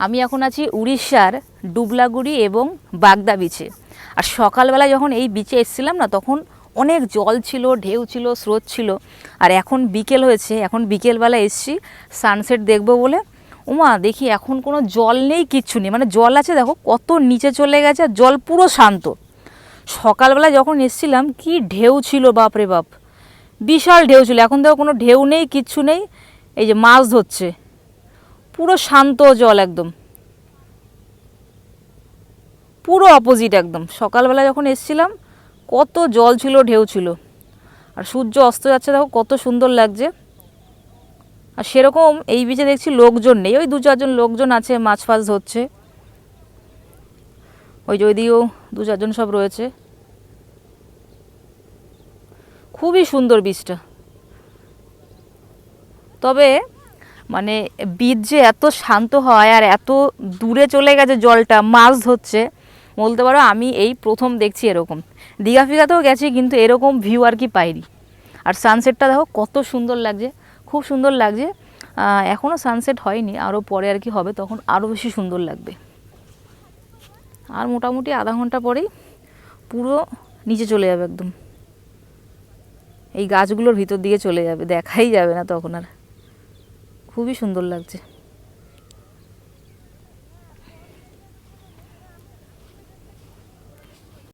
আমি এখন আছি উড়িষ্যার ডুবলাগুড়ি এবং বাগদা বিচে। আর সকালবেলা যখন এই বিচে এসেছিলাম না, তখন অনেক জল ছিল, ঢেউ ছিল, স্রোত ছিল। আর এখন বিকেল হয়েছে, এখন বিকেলবেলা এসছি সানসেট দেখব বলে। ওমা দেখি এখন কোনো জল নেই, কিচ্ছু নেই, মানে জল আছে দেখো কত নিচে চলে গেছে, আর জল পুরো শান্ত। সকালবেলা যখন এসছিলাম কি ঢেউ ছিল, বাপরে বাপ, বিশাল ঢেউ ছিল। এখন দেখো কোনো ঢেউ নেই, কিচ্ছু নেই। এই যে মাছ ধরছে, পুরো শান্ত জল একদম, পুরো অপোজিট একদম। সকালবেলা যখন এসছিলাম কত জল ছিল, ঢেউ ছিল। আর সূর্য অস্ত যাচ্ছে দেখো কত সুন্দর লাগছে। আর সেরকম এই বিচে দেখছি লোকজন নেই, ওই 2-4 জন লোকজন আছে, মাছ ফাছ ধরছে। ওই যে ওইদিকেও 2-4 জন সব রয়েছে। খুবই সুন্দর বিচটা। তবে মানে বিচ যে এত শান্ত হয় আর এত দূরে চলে গেছে জলটা, মাছ ধরছে, বলতে পারো আমি এই প্রথম দেখছি এরকম। দীঘা ফিঘাতেও গেছি কিন্তু এরকম ভিউ আর কি পাইনি। আর সানসেটটা দেখো কত সুন্দর লাগছে, খুব সুন্দর লাগছে। এখনও সানসেট হয়নি, আরও পরে আর কি হবে, তখন আরও বেশি সুন্দর লাগবে। আর মোটামুটি আধা ঘন্টা পরেই পুরো নিচে চলে যাবে একদম, এই গাছগুলোর ভিতর দিকে চলে যাবে, দেখাই যাবে না তখন আর। খুবই সুন্দর লাগছে।